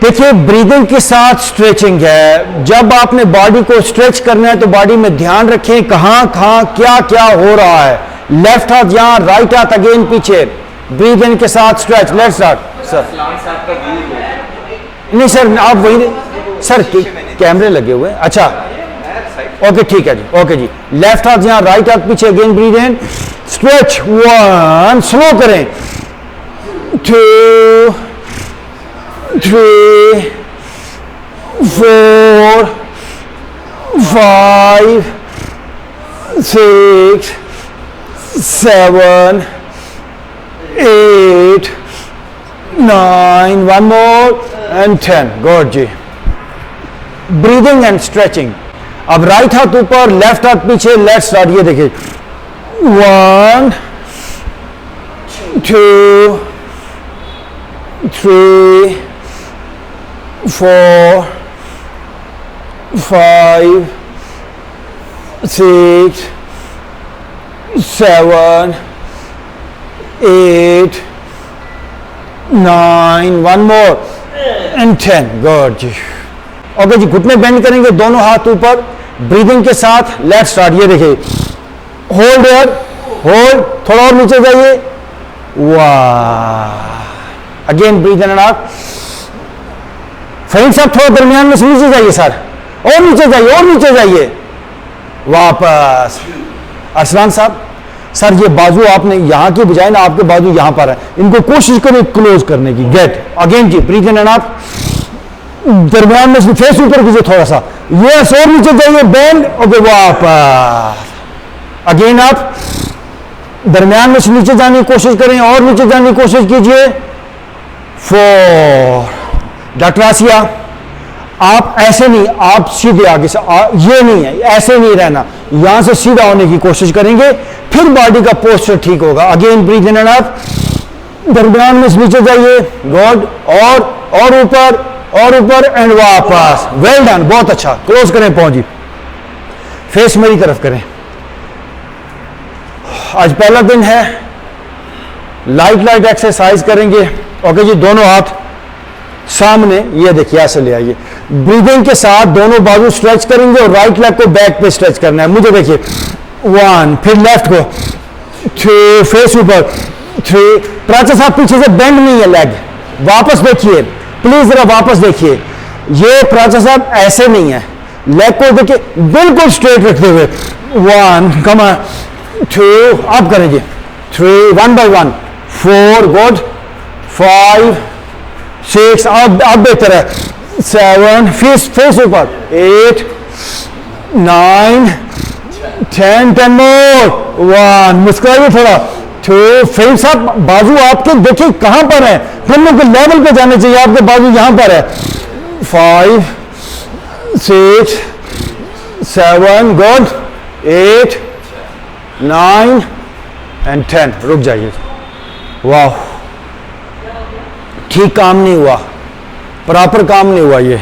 देखिए ब्रीदिंग के साथ स्ट्रेचिंग है। जब आपने बॉडी को स्ट्रेच करना है तो बॉडी में ध्यान रखें कहां कहां क्या क्या हो रहा है। लेफ्ट हाथ यहां, राइट हाथ अगेन पीछे। ब्रीद इन के साथ स्ट्रेच। Let's start sir. नहीं सर आप वही सर कैमरे लगे हुए हैं। अच्छा ओके ठीक है जी, ओके जी। लेफ्ट हाथ यहां, राइट हाथ पीछे। Again breathe in, stretch. 1, slow करें। 2, 3, 4, 5, 6, 7, 8, 9, one more and 10. Good जी। Breathing and stretching. अब राइट हाथ ऊपर, लेफ्ट हाथ पीछे। Let's start. ये देखिए 1, 2, 3, 4, 5, 6, 7, 8, 9, one more and 10. गुड जी। ओके जी, घुटने बेंड करेंगे, दोनों हाथ ऊपर, ब्रीदिंग के साथ। Let's start. ये देखिए होल्ड एयर, होल्ड, थोड़ा और नीचे जाइए। वाह। Again breathe in and out. Farid साहब थोड़ा दरमियान में से नीचे जाइए सर, और नीचे जाइए, और नीचे जाइए। वापस। अरसलान साहब सर ये बाजू आपने यहां की बजाय ना आपके बाजू यहां पर है, इनको कोशिश करें क्लोज करने की। गेट। अगेन जी ब्रीद इन एंड आउट। दरमियान में फेस ऊपर कीजिए थोड़ा सा। यस, और नीचे जाइए, बेंड। ओके वापस। अगेन आप दरमियान में से नीचे जाने की कोशिश करें, और नीचे जाने की कोशिश कीजिए। 4। डॉक्टर आसिया आप ऐसे नहीं, आप सीधे आगे से ये नहीं है, ऐसे नहीं रहना, यहां से सीधा होने की कोशिश करेंगे, फिर बॉडी का पोस्चर ठीक होगा। Again breathe in and out. दरमियान में से नीचे जाइए। गॉड। और ऊपर, और ऊपर एंड वापस। वेल डन, बहुत अच्छा। क्लोज करें पहुंची, फेस मेरी तरफ करें। आज पहला दिन है, लाइट एक्सरसाइज करेंगे। ओके जी, दोनों हाथ सामने, ये देखिए ऐसे ले आइए। ब्रीदिंग के साथ दोनों बाजू स्ट्रेच करेंगे और राइट लेग को बैक पे स्ट्रेच करना है। मुझे देखिए 1, फिर लेफ्ट को 2, फेस ऊपर 3। प्राचा साहब पीछे से बेंड नहीं है लेग, वापस देखिए प्लीज, जरा वापस देखिए। ये प्राचा साहब ऐसे नहीं है, लेग को देखिए बिल्कुल स्ट्रेट रखते हुए। 1, कम ऑन, 2, आप करें जी। 3, 1 by 1, 4, गुड, 5, 6, अब बेहतर है। 7, फेस ऊपर, 8, 9, 10, 10 मोर। 1, मुस्कुराइए थोड़ा। 2, फिर साहब बाजू आपके देखिए कहां पर है, फिर के लेवल पे जाने चाहिए, आपके बाजू यहां पर है। 5, 6, 7, गुड, 8, 9 एंड 10। रुक जाइए। वाह, ठीक काम नहीं हुआ, प्रॉपर काम नहीं हुआ ये।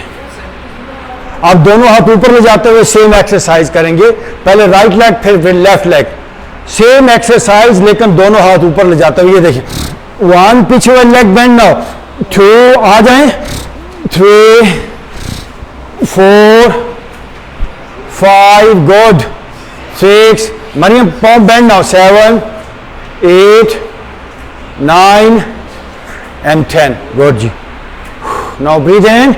आप दोनों हाथ ऊपर ले जाते हुए सेम एक्सरसाइज करेंगे। पहले राइट लेग, फिर लेफ्ट लेग, सेम एक्सरसाइज, लेकिन दोनों हाथ ऊपर ले जाते हुए। ये देखिए 1, पीछे वाले लेग बेंड नाउ। 2, आ जाएं। 3, 4, 5, good, 6, Mariam palm bend now. 7, 8, 9 and 10. Good जी। Now breathe in,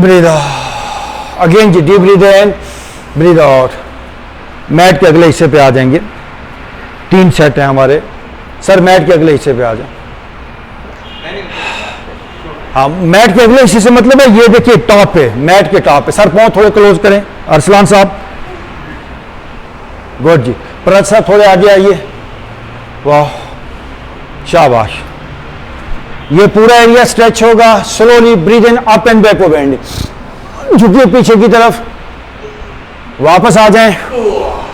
breathe out. Again जी, deep breathe in, breathe out. Mat के अगले हिस्से पे आ जाएंगे। 3 सेट हैं हमारे। सर मैट के अगले हिस्से पे आ जाए। हाँ, मैट के अगले हिस्से से मतलब है ये देखिए टॉप पे, मैट के टॉप पे। सर पाँव थोड़े क्लोज करें। अरसलान साहब, गुड जी। प्रत साहब थोड़े आगे आइए। वाह, शाबाश। ये पूरा एरिया स्ट्रेच होगा। Slowly breathe in, up and back bend. झुकिए पीछे की तरफ, वापस आ जाएं।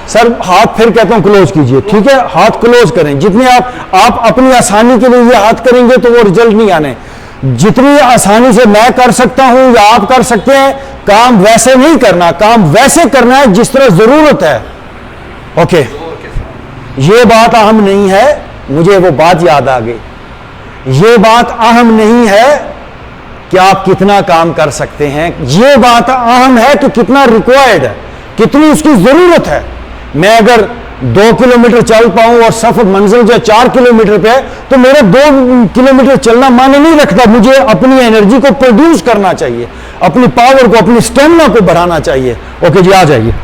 सर हाथ फिर कहता हूं क्लोज कीजिए, ठीक है, हाथ क्लोज करें। जितने आप अपनी आसानी के लिए ये हाथ करेंगे तो वो रिजल्ट नहीं आने। जितनी आसानी से मैं कर सकता हूं या आप कर सकते हैं, काम वैसे नहीं करना, काम वैसे करना है जिस तरह जरूरत है। ओके, ये बात अहम नहीं है, मुझे वो बात याद आ गई। ये बात अहम नहीं है कि आप कितना काम कर सकते हैं। ये बात अहम है कि कितना रिक्वायर्ड है, कितनी उसकी जरूरत है। मैं अगर 2 किलोमीटर चल पाऊं और सफर मंजिल जो 4 किलोमीटर पे है, तो मेरा 2 किलोमीटर चलना माने नहीं रखता। मुझे अपनी एनर्जी को प्रोड्यूस करना चाहिए, अपनी पावर को, अपनी स्टेमिना को बढ़ाना चाहिए। ओके जी, आ जाइए।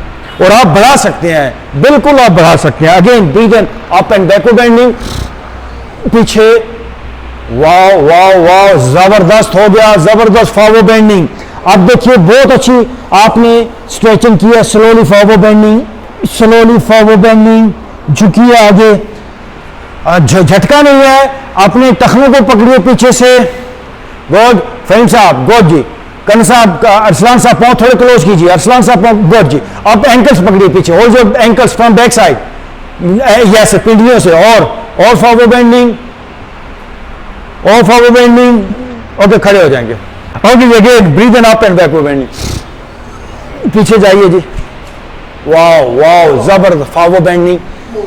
और आप बढ़ा सकते हैं, बिल्कुल आप बढ़ा सकते हैं। Again breathe in, up and backward bending, पीछे, वाह वाह वाह, जबरदस्त हो गया, जबरदस्त फॉरवर्ड बेंडिंग। अब देखिए बहुत अच्छी आपने स्ट्रेचिंग की है। Slowly forward bending, slowly forward bending, झुकिए आगे, झटका नहीं है। अपने टखनों को पकड़िए पीछे से। गुड फहीम साहब, गुड जी। कन साहब, अरसलान साहब पाँव थोड़े क्लोज कीजिए। अरसलान साहब पाँव, गुड जी। अब एंकल्स पकड़िए पीछे, hold your ankles from back side, yes, पिंडियों से। और फॉरवर्ड बेंडिंग, और फॉरवर्ड बेंडिंग। ओके, खड़े हो जाएंगे। Okay, again breathe in, up and backward bending, पीछे जाइए जी। वाओ वाओ, जबरदस्त फॉरवर्ड बेंडिंग,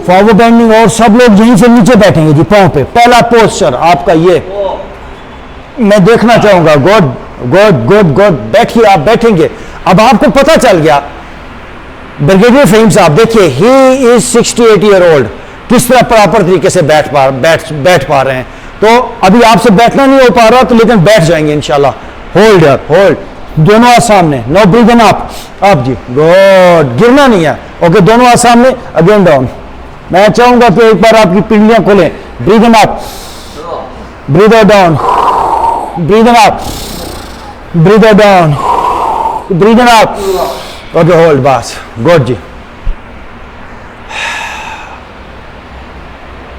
फॉरवर्ड बेंडिंग। और सब लोग यहीं से नीचे बैठेंगे जी, पांव पे। पहला पोस्चर आपका ये मैं देखना चाहूंगा। गुड गुड गुड गुड, बैठिए, आप बैठेंगे। अब आपको पता चल गया, ब्रिगेडियर फहीम साहब देखिए, ही इज 68 ईयर ओल्ड, किस तरह प्रॉपर तरीके से बैठ पा रहे हैं। तो अभी आपसे बैठना नहीं हो पा रहा, तो लेकिन बैठ जाएंगे इंशाल्लाह। होल्ड यार, होल्ड, दोनों हाथ सामने। No breathe in up, up जी, गुड, गिरना नहीं है। ओके, दोनों हाथ सामने, अगेन डाउन। मैं चाहूंगा कि एक बार आपकी पिंडलियां खोलें। Breathe in up, breathe down, breathe in up, breathe down, breathe in up. Okay, hold, बस, गुड जी,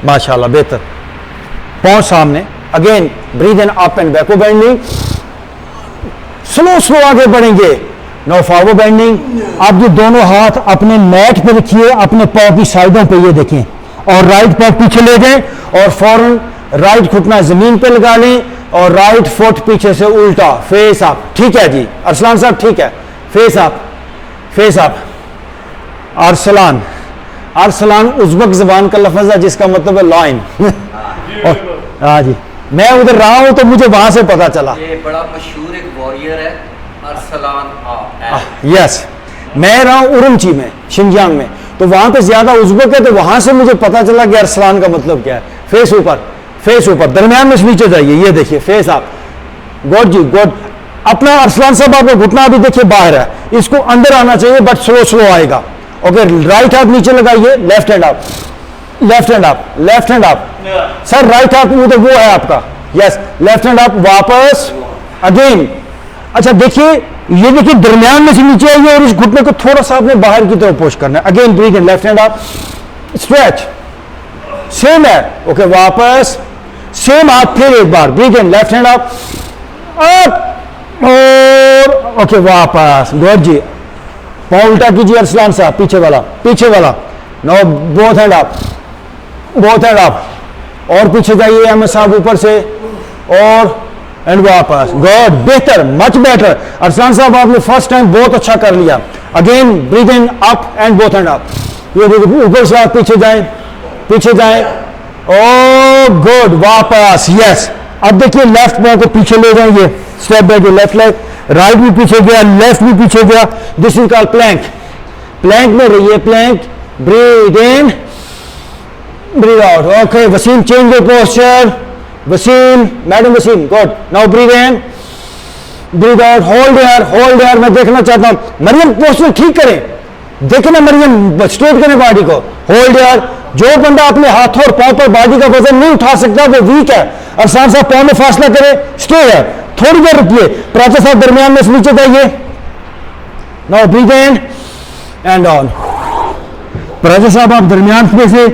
माशाल्लाह, बेहतर। पांव सामने, again breathe in, up and backward bending. Slow slow आगे बढ़ेंगे। No forward bending. आप ये दोनों हाथ अपने मैट पे रखिए, अपने पाँव की साइडों पे, ये देखें, और राइट पैर पीछे ले जाएं और फौरन राइट घुटना जमीन पे लगा लें और राइट फुट पीछे से उल्टा, फेस अप। ठीक है जी अरसलान साहब, ठीक है, face up, face up. Arsalan, Arsalan Uzbek ज़बान का लफ्ज़ है जिसका मतलब है लाइन। हाँ जी, मैं उधर रहा हूं तो मुझे वहां से पता चला। ये बड़ा मशहूर एक वॉरियर है अरसलान। यस, मैं रहा हूं उरुमची में, शिनजियांग में, तो वहां पे ज्यादा उज़्बक है, तो वहां से मुझे पता चला कि अरसलान का मतलब क्या है। फेस ऊपर, फेस ऊपर, दरमियान में नीचे जाइए, ये देखिए, फेस आप। गुड जी, गुड। अपना अरसलान साहब, आपका घुटना अभी देखिए बाहर है, इसको अंदर आना चाहिए, बट स्लो स्लो आएगा। ओके, राइट हाथ नीचे लगाइए, left hand up, left hand up, left hand up. Sir right हाथ उधर वो है आपका, यस, लेफ्ट हैंड अप, वापस, अगेन। अच्छा देखिए, ये देखिए दरमियान में से नीचे आइए और इस घुटने को थोड़ा सा आपने बाहर की तरफ पुश करना है। Again breathe in, left hand up, stretch, same है। ओके, वापस, सेम हाथ, फिर एक बार, breathe in, left hand up, और ओके, वापस। गुड जी, पाँव उल्टा कीजिए अरसलान साहब, पीछे वाला, पीछे वाला। No, both hand up, both hand up, और पीछे जाइए अहमद साहब, ऊपर से, और एंड वापस। गुड, बेहतर, मच बेटर। अरसलान साहब आपने फर्स्ट टाइम बहुत अच्छा कर लिया। Again breathe in, up and both hand up. ये देखिए, ऊपर से आप पीछे जाएं, पीछे जाएं, ओ गुड, वापस, यस। अब देखिए लेफ्ट पाँव को पीछे ले जाएंगे, step back, left leg, right भी पीछे गया, लेफ्ट भी पीछे गया। This is called plank. Plank में रहिए, plank, breathe in, breathe out. Okay Waseem, change your posture. Waseem, madam Waseem, good. Now breathe in, breathe out, hold air, hold air. मैं देखना चाहता हूं मरियम, पोस्चर ठीक करें, देखें ना मरियम, स्ट्रेट करें बॉडी को, होल्ड एयर। जो बंदा अपने हाथों और पांव पर बॉडी का वजन नहीं उठा सकता वो वीक है। और साथ साथ पांव में फासला करें, स्टे है, थोड़ी देर रुकिए। प्राचा साहब दरमियान में से नीचे जाइए। Now breathe in and on. Paracha साहब आप दरमियान में से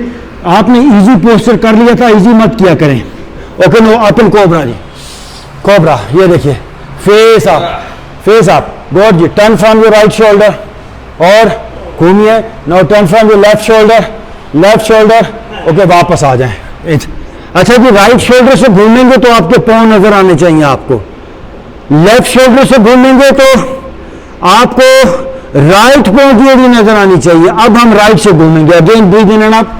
आपने इजी पोस्चर कर लिया था, इजी मत किया करें। ओके, नो, ओपन कोबरा जी, कोबरा, ये देखिए, face up, face up. Good जी, turn from your right shoulder और घूमिए। No, turn from your left shoulder, left shoulder. Okay, वापस आ जाएं। अच्छा जी, राइट शोल्डर से घूमेंगे तो आपके पांव नजर आने चाहिए आपको। लेफ्ट शोल्डर से घूमेंगे तो आपको राइट पांव की एड़ी नजर आनी चाहिए। अब हम राइट से घूमेंगे। Again breathe in and up,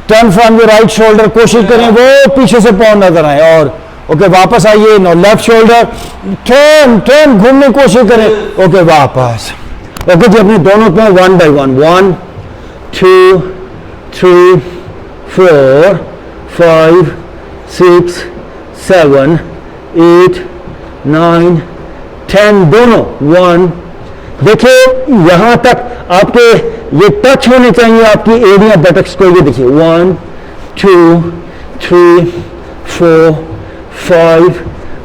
turn from your right shoulder. कोशिश करें वो पीछे से पांव नजर आए, और ओके वापस आइए, no left shoulder, turn turn, घूमने की कोशिश करें, ओके वापस। ओके जी, अपने दोनों पे 1 by 1, 1 2 3 4 5 6 7 8 9 10, दोनों 1। देखिए यहां तक आपके ये टच होने चाहिए आपकी एरिया बटक्स को, ये देखिए 1 2 3 4 5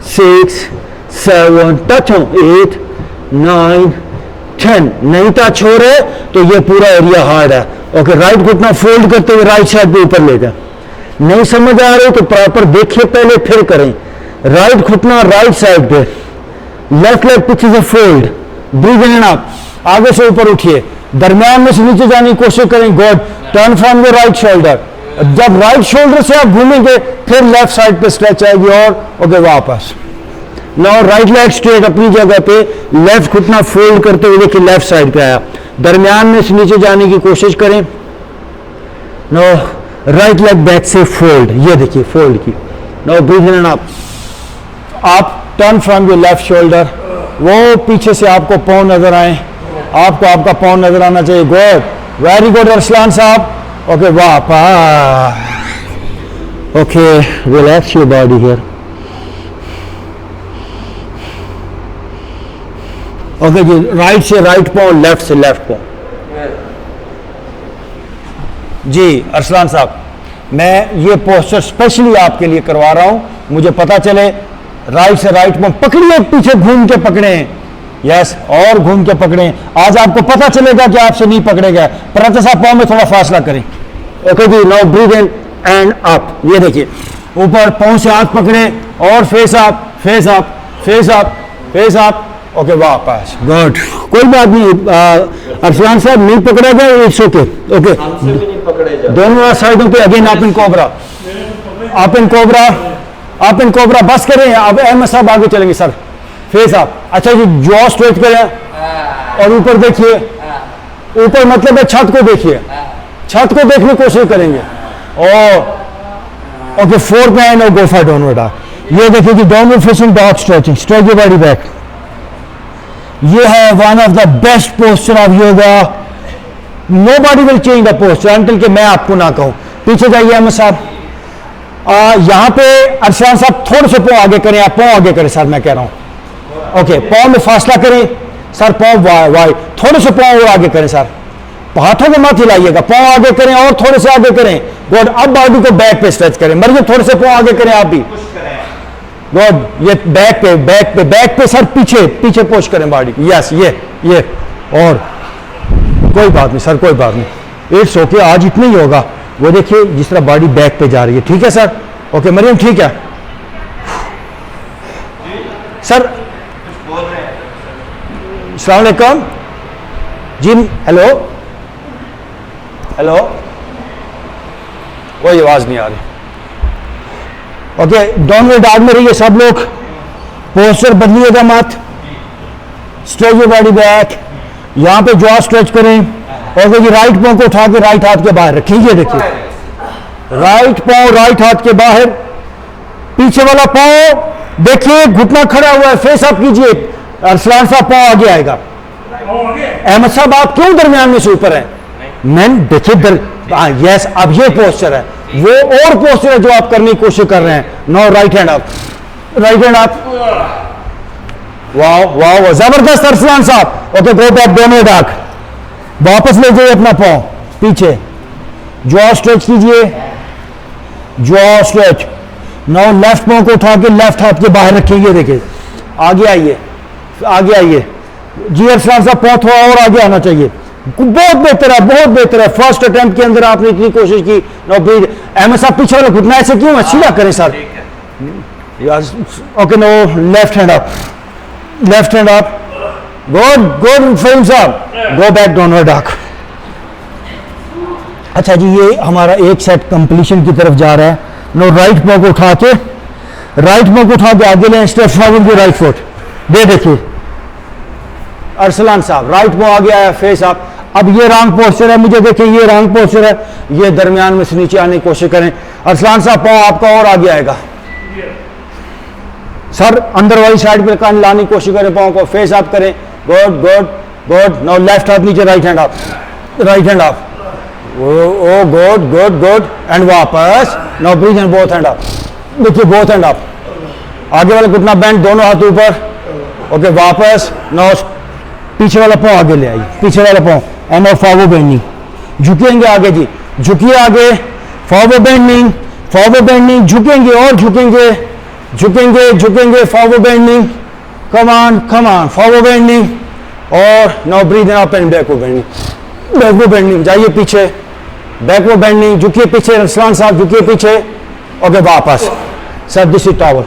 6 7, टच हो 8 9 10, नहीं टच हो रहे तो ये पूरा एरिया हार्ड है। ओके, राइट घुटना फोल्ड करते हुए राइट साइड पे ऊपर ले जाए। नहीं समझ आ रहे तो प्रॉपर देखिए पहले, फिर करें। राइट घुटना राइट साइड पे, लेफ्ट लेग पीछे से फोल्ड, ब्रीथ इन अप, आगे से ऊपर उठिए, दरमियान में से नीचे जाने की कोशिश करें। Good, turn from the right shoulder. जब राइट शोल्डर से आप घूमेंगे फिर लेफ्ट साइड पे स्ट्रेच आएगी और ओके वापस। नाउ राइट लेग स्ट्रेट अपनी जगह पे, लेफ्ट घुटना फोल्ड करते हुए देखिए लेफ्ट साइड पे आया, दरमियान में से नीचे जाने की कोशिश करें। नाउ राइट लेग बैक से फोल्ड, ये देखिए फोल्ड की। नाउ ब्रीथ इन अप, आप turn from your left shoulder, वो पीछे से आपको पाँव नजर आए, आपको आपका पाँव नजर आना चाहिए। गुड, वेरी गुड अरसलान साहब। ओके वापस, okay relax your body here. Okay जी, राइट से राइट पाँव, लेफ्ट से लेफ्ट पाँव। जी अरसलान साहब, मैं ये पोस्चर स्पेशली आपके लिए करवा रहा हूं, मुझे पता चले राइट से राइट पाँव पकड़िए, पीछे घूम के पकड़े, यस, और घूम के पकड़े। आज आपको पता चलेगा कि आपसे नहीं पकड़े गए। परंतु साहब पाँव में थोड़ा फासला करें। ओके जी, now breathe in and up, ये देखिए ऊपर पाँव से हाथ पकड़े और face up face up face up face up. Okay वापस, गुड, कोई बात नहीं अरसलान साहब, नहीं पकड़ा गया, इट्स ओके। ओके, दोनों साइडों पे again up in cobra, up in cobra, up in cobra, बस करें। अब अहमद साहब आगे चलेंगे सर, फेस अप। अच्छा जी, जॉ स्ट्रेट करें और ऊपर देखिए, ऊपर मतलब है छत को देखिए, छत को देखने की कोशिश करेंगे। और ओके, 4 पे एंड और गो फॉर डाउनवर्ड डॉग। ये देखिए कि downward facing dog stretching, stretch your body back. ये है one of the best posture of yoga. Nobody will change the posture until कि मैं आपको ना कहूं। पीछे जाइए अहमद साहब, यहां पे अरसलान साहब थोड़े से पाँव आगे करें, आप पाँव आगे करें सर, मैं कह रहा हूं। ओके, पाँव में फासला करें सर, पाँव वाइड, थोड़े से पाँव और आगे करें सर, हाथों को मत हिलाइएगा, पाँव आगे करें और थोड़े से आगे करें। गुड, अब बॉडी को बैक पे स्ट्रेच करें, मरिए थोड़े से पाँव आगे करें आप भी। गुड, ये बैक पे बैक पे बैक पे सर, पीछे पीछे पुश करें बॉडी, यस, ये और कोई बात नहीं सर, कोई बात नहीं, इट्स ओके, आज इतना ही होगा। वो देखिए जिस तरह बॉडी बैक पे जा रही है, ठीक है सर। ओके मरियम, ठीक है सर। अस्सलाम वालेकुम जी, हेलो हेलो, कोई आवाज नहीं आ रही। ओके, डाउनवर्ड डॉग में रहिए सब लोग, पोस्चर बदलिएगा मत, स्ट्रेच योर बॉडी बैक, यहां पे जॉ स्ट्रेच करें। ओके जी, राइट पांव को उठा के राइट हाथ के बाहर रखिए, देखिए राइट पांव राइट हाथ के बाहर, पीछे वाला पांव देखिए घुटना खड़ा हुआ है, फेस अप कीजिए। अरसलान साहब पांव आगे आएगा। अहमद साहब आप क्यों दरमियान में से ऊपर हैं? मैन देखिए, यस, अब ये पोस्चर है, वो और पोस्चर है जो आप करने की कोशिश कर रहे हैं। No, right hand up, right hand up, वाह वाह, जबरदस्त अरसलान साहब। ओके, गो बैक, दोनों डाक वापस ले जाइए अपना पांव पीछे, जॉ स्ट्रेच कीजिए, जॉ स्ट्रेच। नाउ लेफ्ट पांव को उठा के लेफ्ट हाथ के बाहर रखिए, देखिए आगे आइए, आगे आइए जी। अरसलान साहब पांव थोड़ा और आगे आना चाहिए, बहुत बेहतर है, बहुत बेहतर है। फर्स्ट अटेम्प्ट के अंदर आपने इतनी कोशिश की। No breathe. अहमद साहब पीछे वाला घुटना ऐसे क्यों है, सीधा करें sir. Okay, no, left hand up, left hand up, good good फिल्म साहब, गो बैक डाउनवर्ड डॉग। अच्छा जी, ये हमारा एक सेट कंप्लीशन की तरफ जा रहा है। नो, राइट पांव को उठा के, राइट पांव को उठा के आगे लें, step forward with right foot. दे देखिए अरसलान साहब, राइट पांव आगे आया, फेस अप। अब ये रॉन्ग पोस्चर है, मुझे देखिए ये रॉन्ग पोस्चर है, ये दरमियान में से नीचे आने की कोशिश करें। अरसलान साहब पांव आपका और आगे आएगा, सर अंदर वाली साइड पे कान लाने की कोशिश करें, पाँव को फेस अप करें, good good good. Now left हाथ नीचे, right hand up, right hand up, oh good good good and वापस। Now breathe in both hand up, देखिए बोथ हैंड अप, आगे वाला घुटना बेंड, दोनों हाथ ऊपर, ओके वापस। नाउ पीछे वाला पाँव आगे ले आइए, पीछे वाला पाँव एंड नाउ फॉरवर्ड बेंडिंग, झुकेंगे आगे जी, झुकिए आगे, फॉरवर्ड बेंडिंग, फॉरवर्ड बेंडिंग, झुकेंगे और झुकेंगे, झुकेंगे झुकेंगे, forward bending, come on forward bending, और now breathe in up and backward bending, backward bending, जाइए पीछे, बैकवर्ड बेंडिंग, झुकिए पीछे, रसलान साहब झुकिए पीछे, ओके वापस। सर दिस इज टॉवल,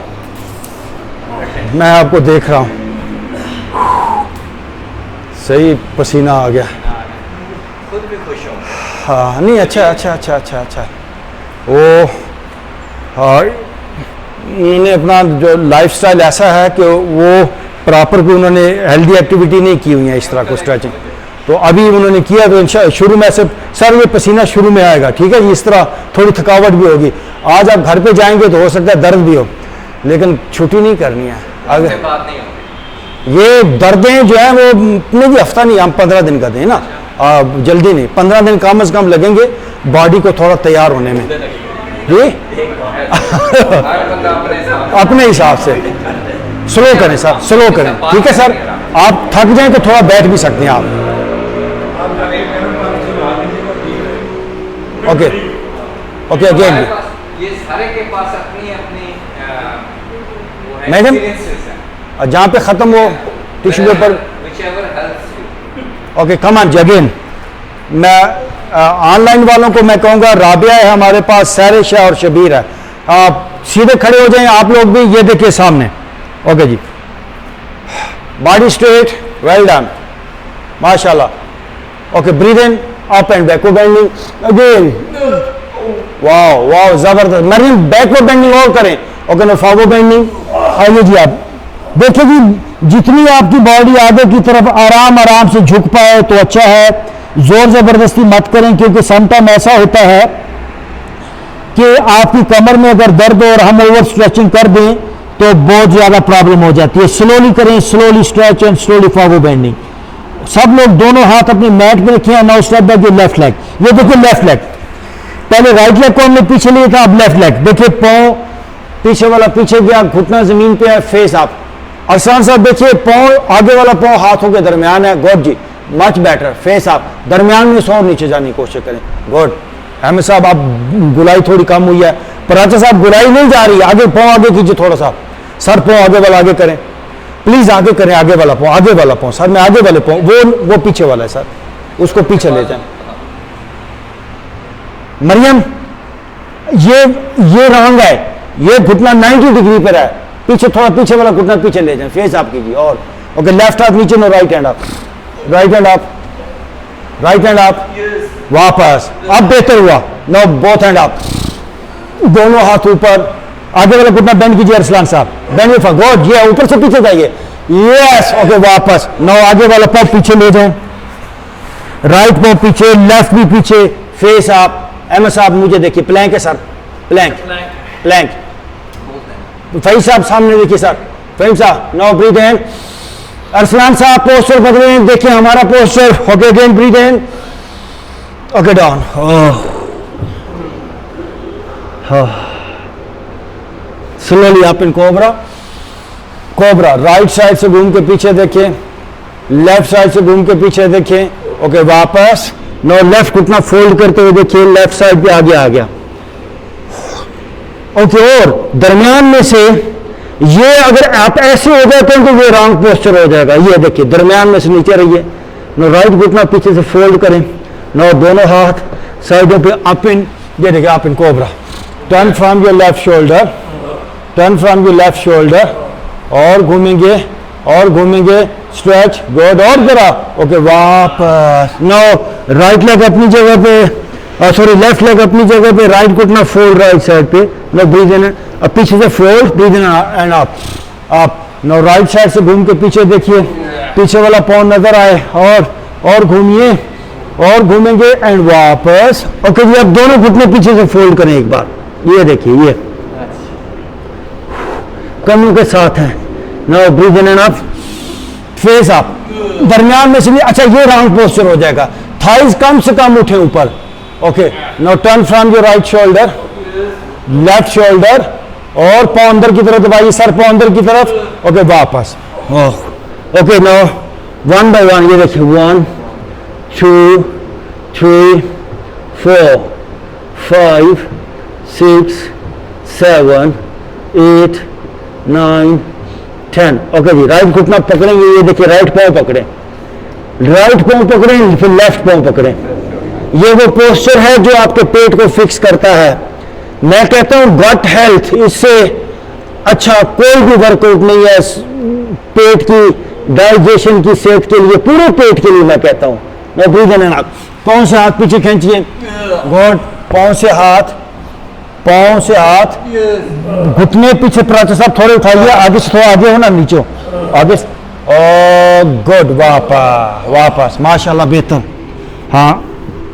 मैं आपको देख रहा हूं, सही पसीना आ गया, खुद भी खुश हूँ। हाँ नहीं अच्छा अच्छा अच्छा अच्छा अच्छा। वो हाँ इन्होंने अपना जो लाइफस्टाइल ऐसा है कि वो प्रॉपर भी उन्होंने हेल्दी एक्टिविटी नहीं की हुई है इस तरह को स्ट्रेचिंग, तो अभी उन्होंने किया तो शुरू में से सर ये पसीना शुरू में आएगा, ठीक है जी, इस तरह थोड़ी थकावट भी होगी। आज आप घर पे जाएंगे तो हो सकता है दर्द भी हो, लेकिन छुट्टी नहीं करनी है। अगर बात नहीं होगी, ये दर्दें जो है वो इतने भी हफ्ता नहीं, हम 15 दिन का दें ना, जल्दी नहीं, 15 दिन कम से कम लगेंगे बॉडी को थोड़ा तैयार होने में जी। हर बंदा अपने हिसाब अपने हिसाब से स्लो करें सर, स्लो करें, ठीक है सर। आप थक जाएं तो थोड़ा बैठ भी सकते हैं आप, ओके ओके अगेन। ये सारे के पास अपनी अपनी मैडम जहाँ पे ख़त्म हो tissue paper, okay come on again. मैं ऑनलाइन वालों को मैं कहूँगा राबिया है हमारे पास, सैरिश है और शबीर है, आप सीधे खड़े हो जाएं आप लोग भी, ये देखिए सामने, ओके जी, बॉडी स्ट्रेट, वेल डन, माशाल्लाह, okay breathe in up and backward bending again, wow wow जबरदस्त। मरीम बैकवर्ड बेंडिंग और करें, ओके ना फॉरवर्ड बेंडिंग, आइए जी आप देखिए जी, जितनी आपकी बॉडी आगे की तरफ आराम आराम से झुक पाए तो अच्छा है, जोर जबरदस्ती मत करें, क्योंकि समटाइम ऐसा होता है कि आपकी कमर में अगर दर्द और हम ओवर स्ट्रेचिंग कर दें तो बहुत ज़्यादा प्रॉब्लम हो जाती है। स्लोली करें, slowly stretch and slowly forward bending. सब लोग दोनों हाथ अपनी मैट पे रखें, now step back your left leg, ये देखिए लेफ्ट लेग, पहले राइट लेग को हमने पीछे लिया था, अब लेफ्ट लेग, देखिए पाँव पीछे वाला पीछे गया, घुटना जमीन पे है, फेस आप। अरसान साहब देखिए पाँव आगे वाला पाँव हाथों के दरमियान है, गुड जी, मच बेटर, फेस आप दरमियान में सौ नीचे जाने की कोशिश करें, गुड। अहमद साहब आप गुलाई थोड़ी कम हुई है, पराचा साहब गुलाई नहीं जा रही, आगे पाँव आगे कीजिए थोड़ा सा, सर पाँव आगे वाला आगे करें, प्लीज आगे करें, आगे वाला पाँव, आगे वाला पाँव सर में, आगे वाले पाँव, वो पीछे वाला है सर, उसको पीछे ले जाएं। मरियम ये रॉन्ग है, ये घुटना 90 डिग्री पर है, पीछे थोड़ा पीछे वाला घुटना पीछे ले जाएं, फेस आप कीजिए, और ओके लेफ्ट हाथ नीचे, no right hand up, right hand up, right hand up, वापस, अब बेहतर हुआ, नो बोथ हैंड अप, दोनों हाथ ऊपर, आगे वाला घुटना बेंड कीजिए अरसलान साहब, बेंड विद गुड, ये ऊपर से पीछे जाइए, यस ओके वापस, नो आगे वाला पाँव पीछे ले जाएं, राइट पाँव पीछे, लेफ्ट भी पीछे, फेस आप। अहमद साहब मुझे देखिए, प्लैंक है सर, प्लैंक प्लैंक, फहीम साहब सामने देखिए सर, फहीम साहब नो ब्रीथ इन, अरसलान साहब पोस्टर बदलें, देखिए हमारा posture, okay again breathe in, okay down, slowly up in cobra, cobra, right side से घूम के पीछे देखिए, लेफ्ट साइड से घूम के पीछे देखिए, ओके वापस, नो लेफ्ट घुटना फोल्ड करते हुए देखिए, लेफ्ट साइड पे आगे आ गया, ओके। और दरमियान में से ये अगर आप ऐसे हो जाते हैं तो ये रॉन्ग पोस्चर हो जाएगा, ये देखिए दरमियान में से नीचे रहिए, नो राइट घुटना पीछे से फोल्ड करें, नो दोनों हाथ साइडों पे अप इन, ये देखिए up in cobra, turn from your left shoulder, turn from your left shoulder, और घूमेंगे स्ट्रेच, गुड, और जरा ओके वापस, नो राइट लेग अपनी जगह पे, सॉरी लेफ्ट लेग अपनी जगह पे, राइट घुटना फोल्ड राइट साइड पे, नो ब्रीथ इन, अब पीछे से fold, breathe in and up up, no right side से घूम के पीछे देखिए, पीछे वाला पाँव नजर आए, और घूमिए, और घूमेंगे एंड वापस, ओके जी। अब दोनों घुटने पीछे से फोल्ड करें एक बार, ये देखिए, ये कमरों के साथ हैं। Now breathe in and out, face up, दरमियान में से भी। अच्छा, ये राउंड पोस्चर हो जाएगा, थाइज कम से कम उठे ऊपर। Okay, now turn from your right shoulder, left shoulder, और पाँव अंदर की तरफ दबाइए, सर पाँव अंदर की तरफ। ओके, वापस। Okay, now one by one, ये देखिए 1 2 3 4 5 6 7 8 9 10। ओके जी, राइट घुटना पकड़ेंगे, ये देखिए राइट पाँव पकड़े, राइट पाँव पकड़ें, फिर लेफ्ट पाँव पकड़ें। ये वो पोस्चर है जो आपके पेट को फिक्स करता है। मैं कहता हूं गट हेल्थ, इससे अच्छा कोई भी वर्कआउट नहीं है पेट की डाइजेशन की सेहत के लिए, पूरे पेट के लिए मैं कहता हूं। मैं ब्रीथ इन एंड आउट, पाँव से हाथ पीछे खींचिए, गुड, पाँव से हाथ, पाँव से हाथ, घुटने पीछे, प्राचा साहब थोड़े उठाइए, आगे से थोड़ा आगे हो ना, नीचे आगे। ओ गुड, वापस वापस, माशाल्लाह, बेहतर। हाँ,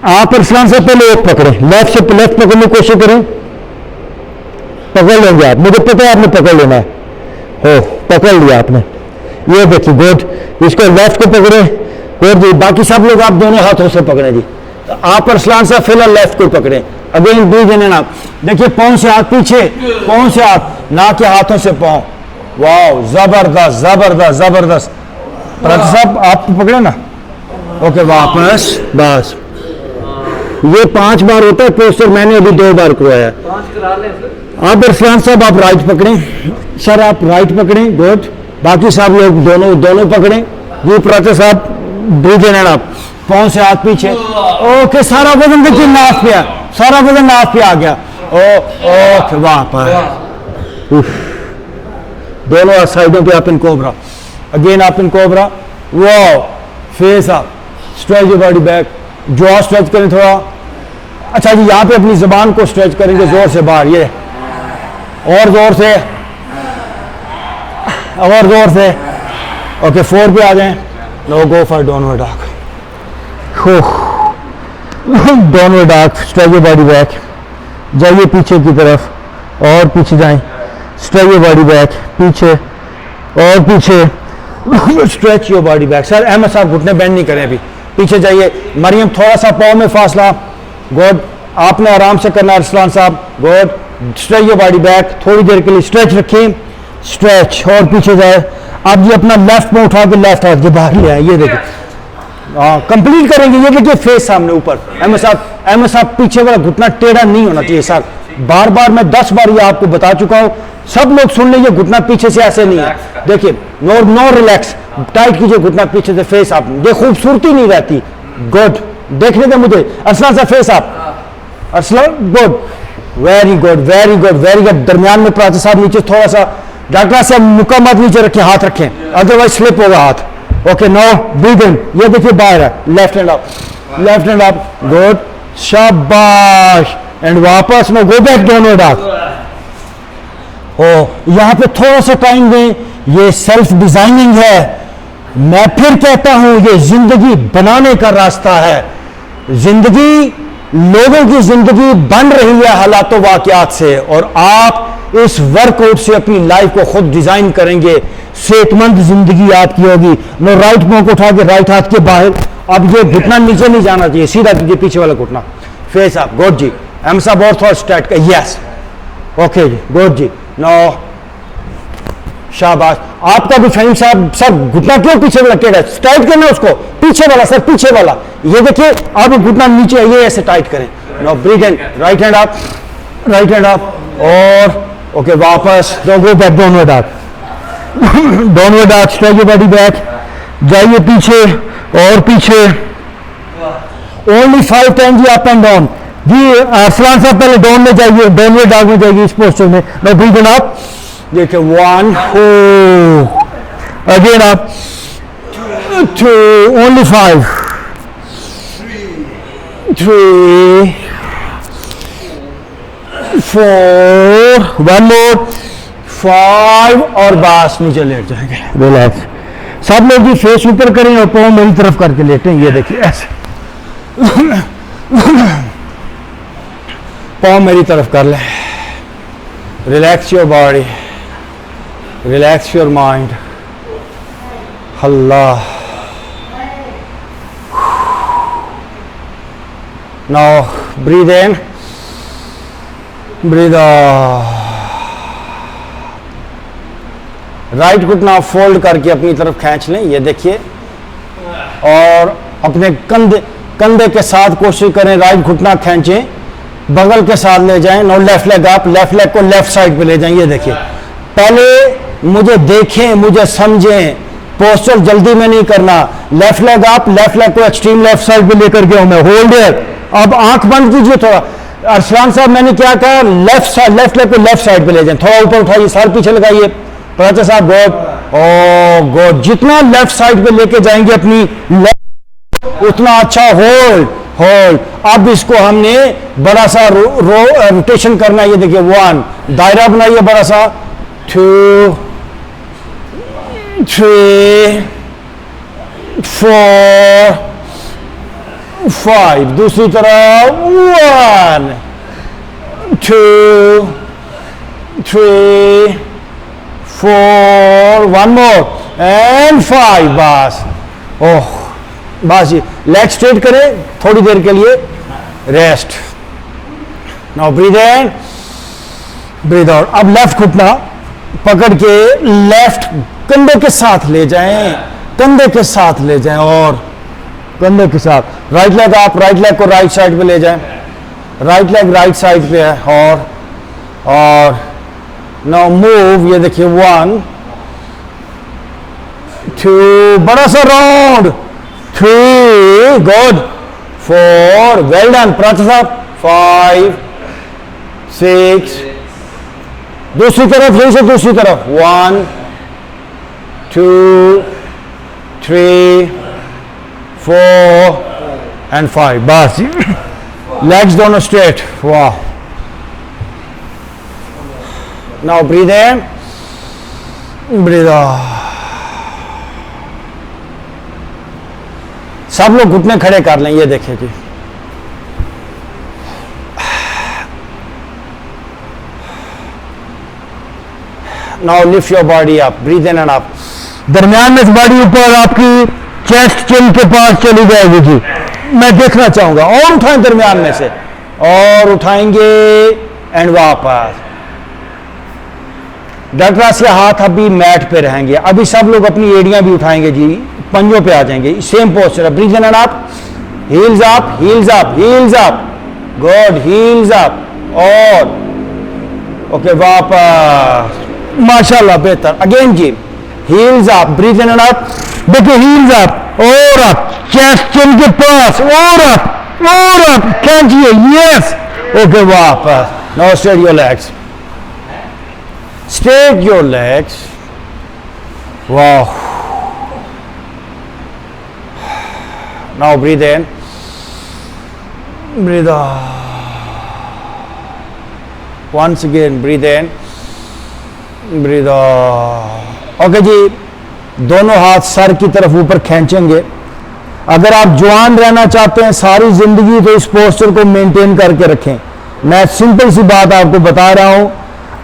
आप अरसलान से पहले एक पकड़े, लेफ्ट से लेफ्ट पकड़ने की कोशिश करें, पकड़ लेंगे आप, मुझे पता है आपने पकड़ लेना है। हो, पकड़ लिया आपने, ये देखिए गुड। इसको लेफ्ट को पकड़े, गुड जी। बाकी सब लोग आप दोनों हाथों से पकड़े जी। तो आप अरसलान साहब फिलहाल लेफ्ट को पकड़े। Again breathe in and out, देखिए पाँव से हाथ पीछे, पाँव से हाथ, ना के हाथों से पाँव। वाह, जबरदस्त जबरदस्त जबरदस्त। प्राचा साहब आप पकड़े ना, ओके, वापस, बस। ये 5 बार होता है पोस्टर, मैंने अभी 2 बार करवाया। 5 करा लें सर। आप इरफान साहब आप राइट पकड़ें, सर आप राइट पकड़ें, गुड। बाकी सब लोग दोनों पकड़ें जी। प्राचा साहब ब्रीथ इन एंड आउट, पाँव से हाथ पीछे। ओके, सारा वजन देखिए नाफ पे, सारा वजन नाफ पे आ गया। ओके, वापस। दोनों साइडों पे आप इन कोबरा, अगेन आप in cobra. Wow, face up, stretch your body back, jaw stretch करें थोड़ा। अच्छा जी, यहाँ पे अपनी जबान को स्ट्रेच करेंगे जोर से बाहर, ये और जोर से, और जोर से। ओके, 4 पे आ जाएं। No, go for downward dog. Downward dog, stretch your body back, जाइए पीछे की तरफ और पीछे जाएं, स्ट्रेच योर बॉडी बैक, पीछे और पीछे, stretch your body back. Sir Ahmad साहब घुटने बेंड नहीं करें अभी, पीछे जाइए। मरियम थोड़ा सा पाँव में फासला, गुड। आपने आराम से करना, अरसलान साहब, good. Stretch your body back, थोड़ी देर के लिए स्ट्रेच रखें, स्ट्रेच, और पीछे जाए। आप ये अपना लेफ्ट में उठा के लेफ्ट हाथ के बाहर ले आए, ये देखिए, कंप्लीट करेंगे। ये देखिए फेस सामने ऊपर। अहमद साहब पीछे वाला घुटना टेढ़ा नहीं होना चाहिए सर, बार बार मैं 10 बार ये आपको बता चुका हूँ, सब लोग सुन लीजिए, घुटना पीछे से ऐसे नहीं है। देखिए, नो रिलैक्स, टाइट कीजिए घुटना पीछे से, फेस आप, ये खूबसूरती नहीं रहती। गुड, देखने दे मुझे, अरसलान साहब फेस आप, Arsalan, good, very good very good very good. दरमियान में प्राचा साहब नीचे थोड़ा सा, डॉक्टर साहब मुक्का मत नीचे रखें, हाथ रखें, अदरवाइज स्लिप होगा हाथ। ओके, नो, ब्रीथ इन, ये देखिए बाहर है, left hand up, left hand up, good, शाबाश, एंड वापस में गो बैक डाउनवर्ड डॉग। ओ, यहाँ पे थोड़ा सा टाइम दें, ये सेल्फ डिजाइनिंग है। मैं फिर कहता हूं, ये जिंदगी बनाने का रास्ता है। जिंदगी, लोगों की जिंदगी बन रही है हालातों वाकयात से, और आप इस वर्कआउट से अपनी लाइफ को खुद डिजाइन करेंगे। सेहतमंद जिंदगी आपकी होगी। नो, राइट पांव को उठा के राइट हाथ के बाहर, अब ये घुटना नीचे नहीं जाना चाहिए, सीधा कीजिए पीछे वाला घुटना, फेस आप, गुड जी। एम साहब और थोड़ा स्ट्रेट कर, यस, ओके जी, गुड जी। नो, शाबाश। आपका भी फहीम साहब, सर घुटना क्यों पीछे वाला टेढ़ा है, टाइट करना उसको, पीछे वाला सर, पीछे वाला, ये देखिए, आप घुटना नीचे, ये ऐसे टाइट करें। No, breathe in, right hand up, right hand up, और ओके, वापस, go back downward dog, downward dog, stretch your body back, जाइए पीछे और पीछे, ओनली 5 टाइम्स जी अप एंड डाउन जी। अरसलान साहब पहले डाउन में जाइए, डाउनवर्ड डॉग में जाइए इस पोस्टर में। नो, ब्रीथ इन अप, देखिए 1, अगेन अप, 2, ओनली 5, 3, 4, 1 मोर, 5, और बस नीचे लेट जाएंगे, रिलैक्स। सब लोग जी फेस ऊपर करें और पाँव मेरी तरफ करके लेटें, ये देखिए ऐसे, पाँव मेरी तरफ कर लें, relax your body, Relax your mind. Allah. Now breathe in, breathe out. Right घुटना फोल्ड करके अपनी तरफ खींच लें, ये देखिए, और अपने कंधे के साथ कोशिश करें राइट घुटना खींचें, बगल के साथ ले जाएं. No left leg up, left leg को लेफ्ट साइड पे ले जाएं. ये देखिए, पहले मुझे देखें, मुझे समझें, पोस्चर जल्दी में नहीं करना. Left leg up, left leg को एक्सट्रीम लेफ्ट साइड पे लेकर गया हूं मैं. Hold it. अब आंख बंद कीजिए थोड़ा. अरसलान साहब मैंने क्या कहा, लेफ्ट लेग को लेफ्ट साइड पे ले जाएं. थोड़ा ऊपर उठाइए, सर पीछे लगाइए. प्राचा साहब गुड. ओ गुड. जितना लेफ्ट साइड पे लेके जाएंगे अपनी लेफ्ट, उतना अच्छा. Hold hold. अब इसको हमने बड़ा सा रोटेशन करना है. ये देखिए, 1 दायरा बनाइए बड़ा सा. 2 3 4 5. दूसरी तरफ 1 2 3 4. 1 more and 5. बस. ओह बस. ये लेग स्ट्रेट करें थोड़ी देर के लिए. Rest. Now breathe in, breathe out. अब लेफ्ट घुटना पकड़ के लेफ्ट कंधे के साथ ले जाएं, कंधे के साथ ले जाएं, और कंधे के साथ. राइट लेग आप, राइट लेग को राइट साइड पे ले जाएं. राइट लेग राइट साइड पे है. और नाउ मूव. ये देखिए, 1 2 बड़ा सा राउंड. 3 गुड. 4 वेल डन प्राचा साहब. 5 6. दूसरी तरफ, यहीं से दूसरी तरफ. 1 2 3 4 and 5. बस. लेग्स दोनों स्ट्रेट. वाह. Now breathe in, breathe out. सब लोग घुटने खड़े कर लें. ये देखिए जी, now lift your body up, breathe in and up. दरमियान में बॉडी ऊपर आपकी चेस्ट चिन के पास चली जाएगी जी. मैं देखना चाहूंगा. और उठाएं दरमियान में से, और उठाएंगे एंड वापस. डॉक्टर आसिया हाथ अभी मैट पे रहेंगे. अभी सब लोग अपनी एड़ियां भी उठाएंगे जी, पंजों पे आ जाएंगे. सेम पोस्चर है. Breathe in and up, heels up, heels up, heels up. Good. Heels up. और ओके वापस. माशाल्लाह बेहतर. अगेन जी, heels up, breathe in and up. देखिए, हील्स अप और अप, चेस्ट चिन के पास, और अप खींचिए. यस. ओके वापस. Now straight your legs, straight your legs. Wow. Now breathe in, breathe out. Once again breathe in, breathe out. Okay जी, दोनों हाथ सर की तरफ ऊपर खींचेंगे. अगर आप जवान रहना चाहते हैं सारी जिंदगी, तो इस पोस्चर को मेंटेन करके रखें. मैं सिंपल सी बात आपको बता रहा हूं.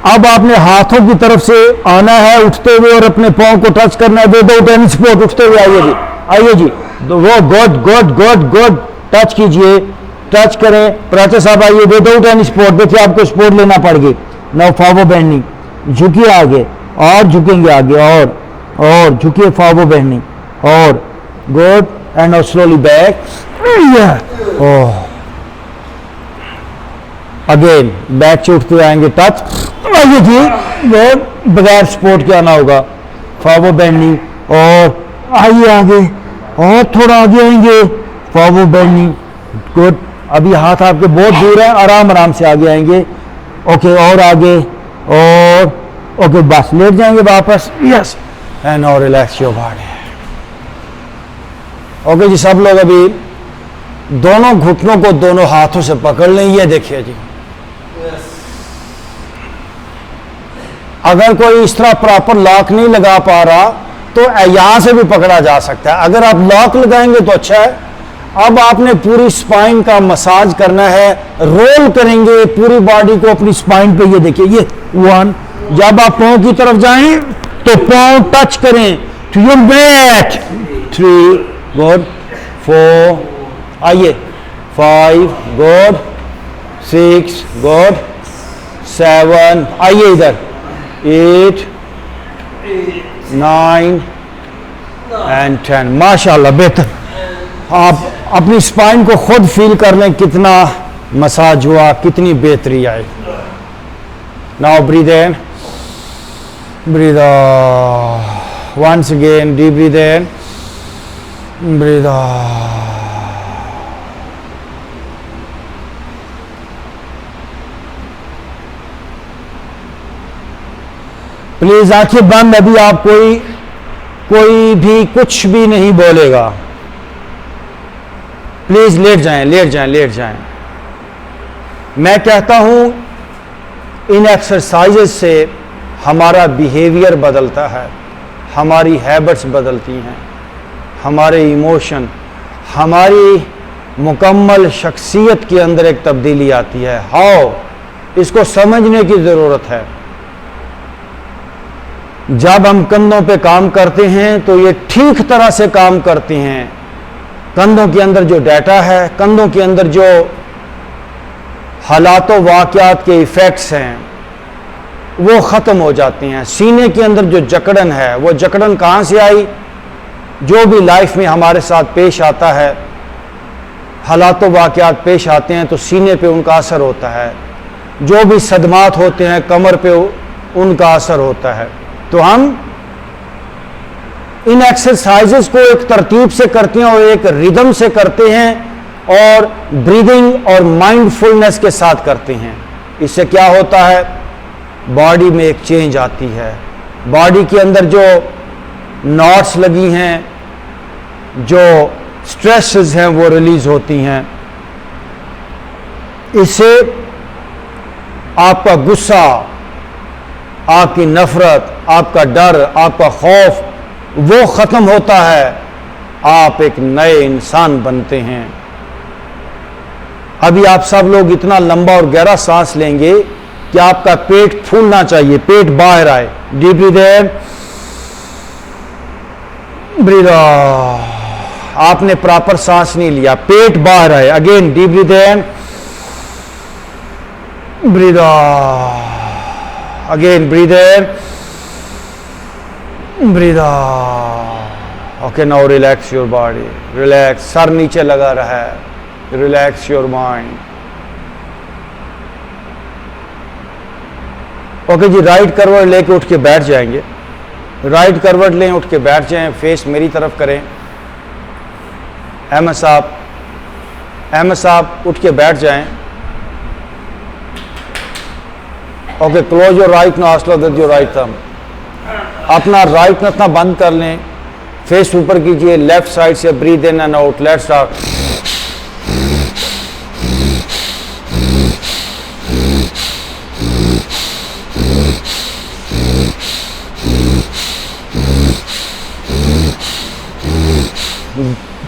अब आपने हाथों की तरफ से आना है उठते हुए, और अपने पांव को टच करना है. दो टेनिस स्पोर्ट उठते हुए आइए जी, आइए जी. वो good good good good. Touch कीजिए, टच करें. प्राचा साहब आइए. दो टेनिस स्पोर्ट. देखिए, आपको स्पोर्ट लेना पड़ेगी. Now forward bending. झुकिए आगे, और झुकेंगे आगे, और झुकिए. Forward bending. और good. And now slowly back. Again back से उठते आएंगे. टच. आइए जी, वो बगैर सपोर्ट के आना होगा. Forward bending. और आइए आगे, और थोड़ा आगे आएंगे. Forward bending. गुड. अभी हाथ आपके बहुत दूर है, आराम आराम से आगे आएंगे. ओके. और आगे, और ओके. बस लेट जाएंगे वापस. Yes. And now relax your body. Okay जी, सब लोग अभी दोनों घुटनों को दोनों हाथों से पकड़ लें. ये देखिए जी, अगर कोई इस तरह प्रॉपर लॉक नहीं लगा पा रहा, तो यहां से भी पकड़ा जा सकता है. अगर आप लॉक लगाएंगे तो अच्छा है. अब आपने पूरी स्पाइन का मसाज करना है. रोल करेंगे पूरी बॉडी को अपनी स्पाइन पे. ये देखिए, ये 1. जब आप पांव की तरफ जाएं, तो पाँव टच करें टू योर बैक। 3 गुड, 4 आइए, 5 गुड, 6 गुड, 7 आइए इधर, 8 9 एंड 10। माशाल्लाह बेहतर। आप अपनी स्पाइन को खुद फील कर लें कितना मसाज हुआ, कितनी बेहतरी आई। Now breathe in, breathe out, once again deep breathe in, breathe out. Please आंखें बंद, अभी आप कोई भी कुछ भी नहीं बोलेगा। प्लीज लेट जाएं, लेट जाएं, लेट जाएं। मैं कहता हूं इन एक्सरसाइजेस से हमारा बिहेवियर बदलता है, हमारी हैबिट्स बदलती हैं, हमारे इमोशन, हमारी मुकम्मल शख्सियत के अंदर एक तब्दीली आती है। हाउ, इसको समझने की ज़रूरत है। जब हम कंधों पे काम करते हैं तो ये ठीक तरह से काम करते हैं। कंधों के अंदर जो डाटा है, कंधों के अंदर जो हालातों वाक़यात के इफ़ेक्ट्स हैं वो ख़त्म हो जाते हैं। सीने के अंदर जो जकड़न है, वो जकड़न कहाँ से आई? जो भी लाइफ में हमारे साथ पेश आता है, हालातों वाक़यात पेश आते हैं तो सीने पे उनका असर होता है। जो भी सदमात होते हैं कमर पे उनका असर होता है। तो हम इन एक्सरसाइजेस को एक तरतीब से करते हैं और एक रिदम से करते हैं और ब्रीदिंग और माइंडफुलनेस के साथ करते हैं। इससे क्या होता है? बॉडी में एक चेंज आती है। बॉडी के अंदर जो नॉट्स लगी हैं, जो स्ट्रेसेस हैं, वो रिलीज होती हैं। इससे आपका गुस्सा, आपकी नफरत, आपका डर, आपका खौफ वो ख़त्म होता है। आप एक नए इंसान बनते हैं। अभी आप सब लोग इतना लंबा और गहरा सांस लेंगे कि आपका पेट फूलना चाहिए, पेट बाहर आए। Deep breathe in, breathe out. आपने प्रॉपर सांस नहीं लिया, पेट बाहर आए। Again deep breathe in, breathe out. Again breathe in, breathe out. Okay, now relax your body, relax. सर नीचे लगा रहा है, रिलैक्स योर माइंड। ओके जी, राइट करवट लेके उठ के बैठ जाएंगे। राइट करवट लें, उठ के बैठ जाएं, फेस मेरी तरफ करें। अहमद साहब उठ के बैठ जाएं। Okay, close your right nostril with your right thumb. अपना राइट नथना बंद कर लें, फेस ऊपर कीजिए। लेफ्ट साइड से breathe in and out. Let's start.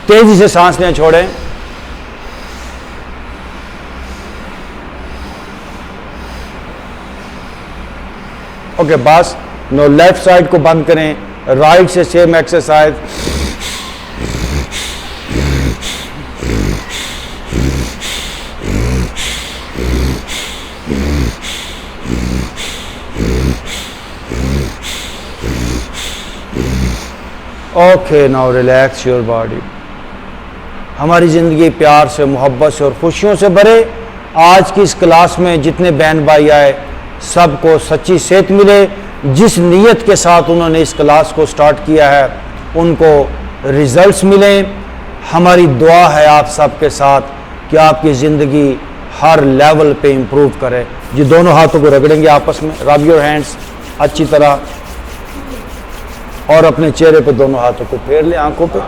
तेजी से सांस लें, छोड़ें। ओके, बस। नो, लेफ्ट साइड को बंद करें, राइट से same exercise. Okay, now relax your body. हमारी ज़िंदगी प्यार से, मोहब्बत से और खुशियों से भरे। आज की इस क्लास में जितने बहन भाई आए, सबको सच्ची सेहत मिले। जिस नीयत के साथ उन्होंने इस क्लास को स्टार्ट किया है, उनको रिजल्ट्स मिलें। हमारी दुआ है आप सबके साथ कि आपकी ज़िंदगी हर लेवल पे इम्प्रूव करे। जी, दोनों हाथों को रगड़ेंगे आपस में। रब योर हैंड्स अच्छी तरह और अपने चेहरे पे दोनों हाथों को फेर लें, आंखों पे।